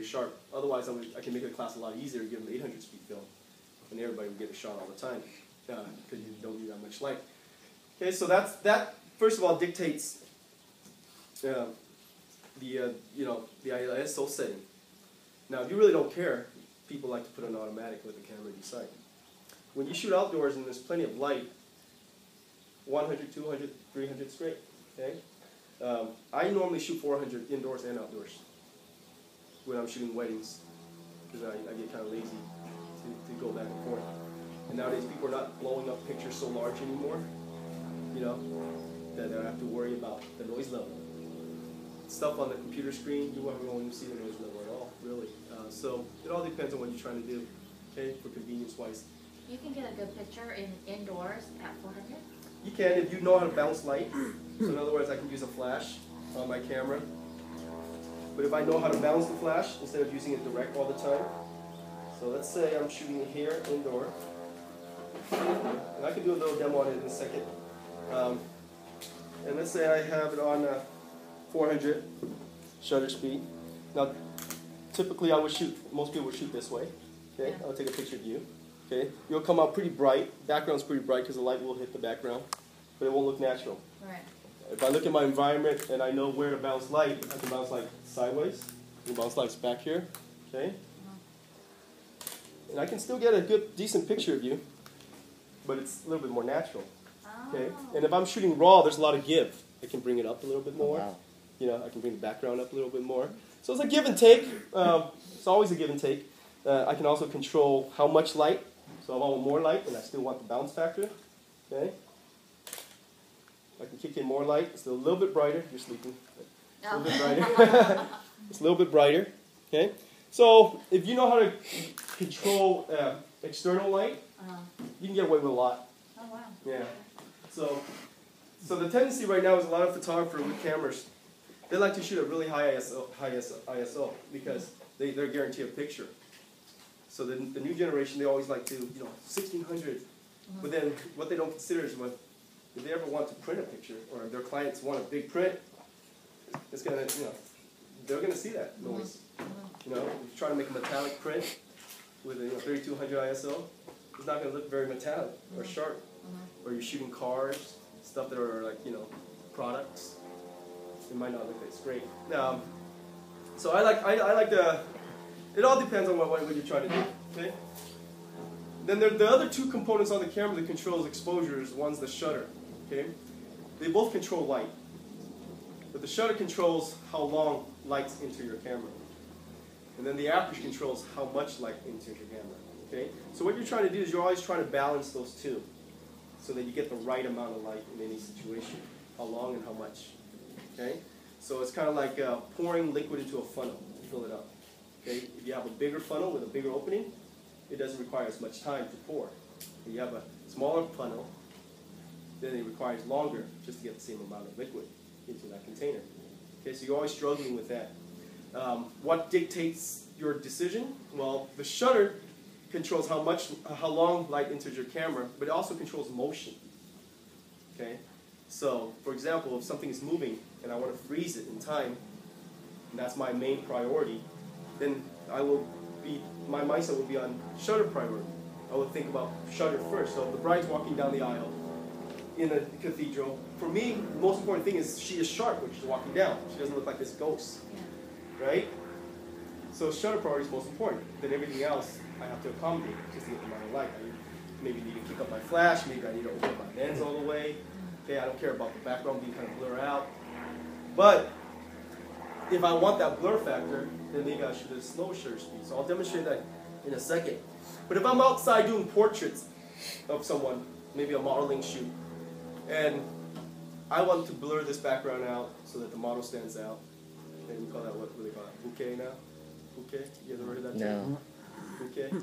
sharp. Otherwise, I can make the class a lot easier, give them 800 speed film, and everybody would get a shot all the time because you don't need that much light. Okay, so that first of all dictates the ISO setting. Now, if you really don't care, people like to put on automatic, let the camera decide. When you shoot outdoors and there's plenty of light, 100, 200, 300 is great. Okay, I normally shoot 400 indoors and outdoors when I'm shooting weddings because I get kind of lazy to go back and forth. And nowadays, people are not blowing up pictures so large anymore. You know, that I have to worry about the noise level. Stuff on the computer screen, you won't even see the noise level at all, really. So it all depends on what you're trying to do, okay, for convenience-wise. You can get a good picture indoors at 400? You can if you know how to bounce light. So in other words, I can use a flash on my camera. But if I know how to balance the flash instead of using it direct all the time. So let's say I'm shooting it here indoor. And I can do a little demo on it in a second. And let's say I have it on 400 shutter speed. Now, typically I would shoot, most people would shoot this way. Okay, Yeah. I'll take a picture of you. Okay, you'll come out pretty bright. Background's pretty bright because the light will hit the background, but it won't look natural. Right. If I look at my environment and I know where to bounce light, I can bounce light sideways. I can bounce lights back here. Okay, and I can still get a good, decent picture of you, but it's a little bit more natural. Okay, and if I'm shooting raw, there's a lot of give. I can bring it up a little bit more. Wow. You know, I can bring the background up a little bit more. So it's a give and take. It's always a give and take. I can also control how much light. So if I want more light, and I still want the bounce factor. Okay, I can kick in more light. It's a little bit brighter. You're sleeping. It's a little bit brighter. It's a little bit brighter. Okay, so if you know how to control external light, you can get away with a lot. Oh, wow. Yeah. So the tendency right now is a lot of photographers with cameras, they like to shoot at really high ISO because they're guaranteed a picture. So the new generation, they always like to, 1600. But then what they don't consider is if they ever want to print a picture or if their clients want a big print, it's gonna, they're gonna see that noise. If you try to make a metallic print with a 3200 ISO, it's not gonna look very metallic or sharp. Or you're shooting cars, stuff that are like, products. It might not look as great. So I like the, it all depends on what you're trying to do, okay? Then the other two components on the camera that controls exposures, one's the shutter, okay? They both control light. But the shutter controls how long light's into your camera. And then the aperture controls how much light enters your camera, okay? So what you're trying to do is you're always trying to balance those two so that you get the right amount of light in any situation, how long and how much, okay? So it's kind of like pouring liquid into a funnel to fill it up, okay? If you have a bigger funnel with a bigger opening, it doesn't require as much time to pour. If you have a smaller funnel, then it requires longer just to get the same amount of liquid into that container. Okay, so you're always struggling with that. What dictates your decision? Well, the shutter controls how long light enters your camera, but it also controls motion. Okay, so for example, if something is moving and I want to freeze it in time, and that's my main priority, then my mindset will be on shutter priority. I would think about shutter first. So if the bride's walking down the aisle in a cathedral, for me, the most important thing is she is sharp when she's walking down. She doesn't look like this ghost, right? So shutter priority is most important. Then everything else I have to accommodate just to get the amount of light. I maybe need to kick up my flash, maybe I need to open up my lens all the way. Okay, I don't care about the background being kind of blurred out. But if I want that blur factor, then maybe I should have slow shutter speed. So I'll demonstrate that in a second. But if I'm outside doing portraits of someone, maybe a modeling shoot, and I want to blur this background out so that the model stands out. And we call that, what do they call it? Bokeh now? Bokeh? You ever heard that term? No. Bokeh?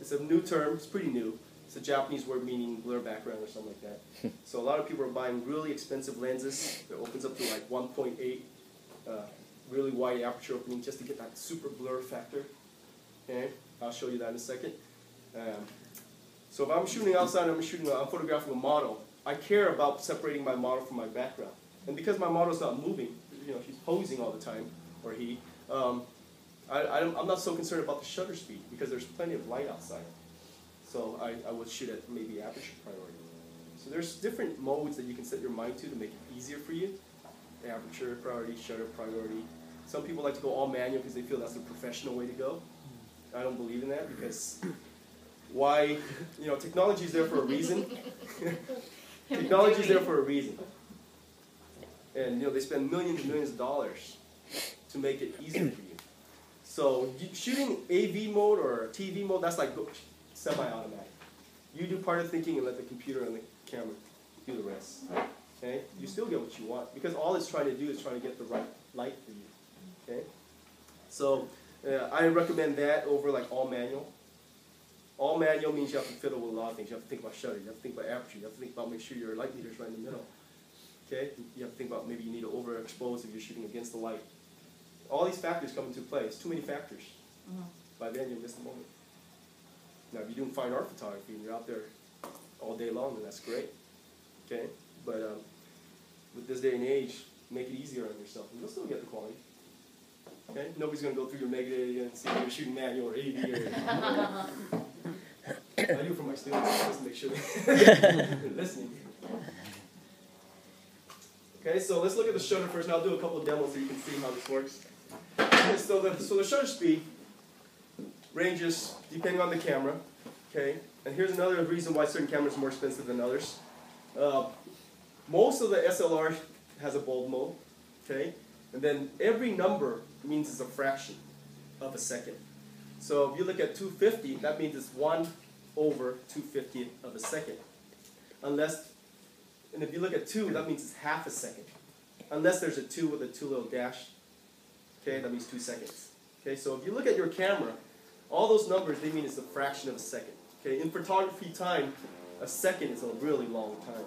It's a new term. It's pretty new. It's a Japanese word meaning blur background or something like that. So a lot of people are buying really expensive lenses that opens up to like 1.8 really wide aperture opening just to get that super blur factor. Okay, I'll show you that in a second. So if I'm shooting outside, I'm photographing a model. I care about separating my model from my background. And because my model's not moving, she's posing all the time, or he, I I'm not so concerned about the shutter speed because there's plenty of light outside. So I would shoot at maybe aperture priority. So there's different modes that you can set your mind to make it easier for you. Aperture priority, shutter priority. Some people like to go all manual because they feel that's a professional way to go. I don't believe in that because why, technology is there for a reason. Technology is there for a reason. And they spend millions and millions of dollars to make it easier for you. So shooting AV mode or TV mode, that's like semi-automatic. You do part of the thinking and let the computer and the camera do the rest. Okay? You still get what you want because all it's trying to do is trying to get the right light for you. Okay? So I recommend that over like all manual. All manual means you have to fiddle with a lot of things. You have to think about shutter, you have to think about aperture, you have to think about make sure your light meter is right in the middle. Okay? You have to think about maybe you need to overexpose if you're shooting against the light. All these factors come into play. It's too many factors. By then you'll miss the moment. Now if you're doing fine art photography and you're out there all day long, then that's great. Okay? But with this day and age, make it easier on yourself and you'll still get the quality. Okay? Nobody's going to go through your Megadata and see if you're shooting manual or AV or I do for my students just to make sure they're listening. Okay, so let's look at the shutter first, and I'll do a couple of demos so you can see how this works. Okay, so the shutter speed ranges depending on the camera. Okay, and here's another reason why certain cameras are more expensive than others. Most of the SLR has a bulb mode. Okay, and then every number means it's a fraction of a second. So if you look at 250, that means it's 1/250th of a second. And if you look at 2, that means it's half a second. Unless there's a 2 with a 2 little dash, okay, that means 2 seconds. Okay, so if you look at your camera, all those numbers, they mean it's a fraction of a second. Okay, in photography time, a second is a really long time.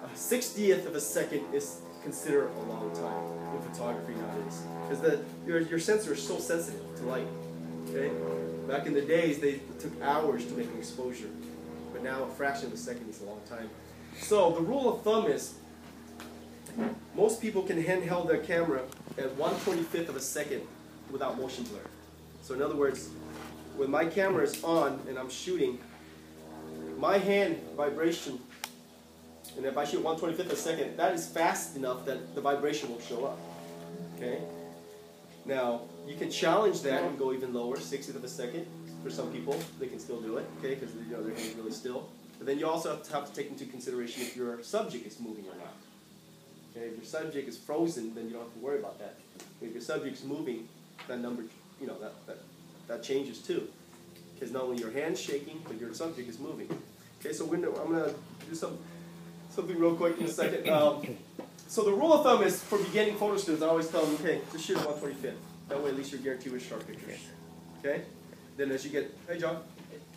A 60th of a second is considered a long time in photography nowadays. Because your sensor is so sensitive to light. Okay? Back in the days, they took hours to make an exposure. But now a fraction of a second is a long time. So the rule of thumb is most people can handheld their camera at 1/25th of a second without motion blur. So in other words, when my camera is on and I'm shooting, my hand vibration, and if I shoot 1/25th of a second, that is fast enough that the vibration will show up. Okay? Now, you can challenge that and go even lower, 60th of a second. For some people, they can still do it, okay, because their hand is really still. But then you also have to take into consideration if your subject is moving or not. Okay, if your subject is frozen, then you don't have to worry about that. If your subject's moving, that number, that changes too. Because not only your hand's shaking, but your subject is moving. Okay, so I'm going to do something real quick in a second. So the rule of thumb is for beginning photo students, I always tell them, okay, just shoot at 1/25th. That way at least you're guaranteed with sharp pictures. Okay? Then as you get, hey John,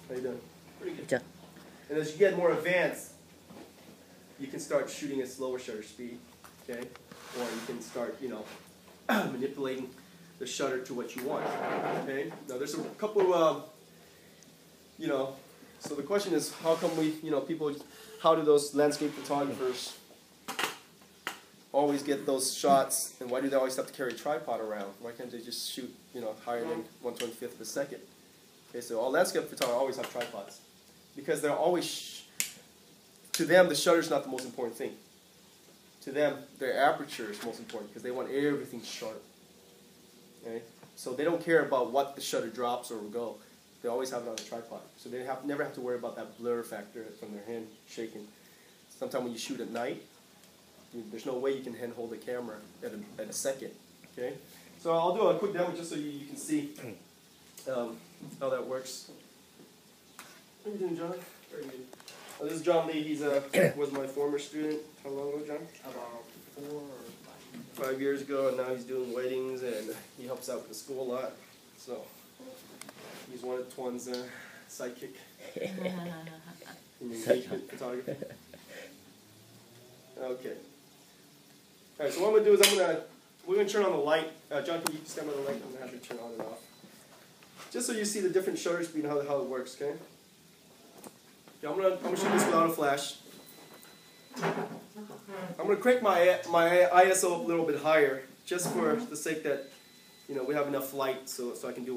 how you doing? Pretty good. John. And as you get more advanced, you can start shooting at slower shutter speed. Okay? Or you can start, manipulating the shutter to what you want. Okay? Now there's a couple of, so the question is, how come how do those landscape photographers always get those shots, and why do they always have to carry a tripod around? Why can't they just shoot, higher than 1/25th of a second? Okay, so all landscape photographers always have tripods. Because they're always, to them, the shutter is not the most important thing. To them, their aperture is most important because they want everything sharp. Okay? So they don't care about what the shutter drops or will go. They always have it on a tripod. So they never have to worry about that blur factor from their hand shaking. Sometimes when you shoot at night, there's no way you can hand hold the camera at a second. Okay? So I'll do a quick demo just so you can see how that works. How you doing, John? Very good. This is John Lee. He's was my former student. How long ago, John? About 4 or 5 years ago, and now he's doing weddings, and he helps out with the school a lot. So he's one of Twan's sidekick in engagement photography. Okay. All right. So what I'm gonna do is we're gonna turn on the light. John, can you stand by the light? I'm gonna have to turn on and off, just so you see the different shutter speed and how it works. Okay. I'm gonna shoot this without a flash. I'm gonna crank my ISO up a little bit higher, just for the sake that we have enough light so I can do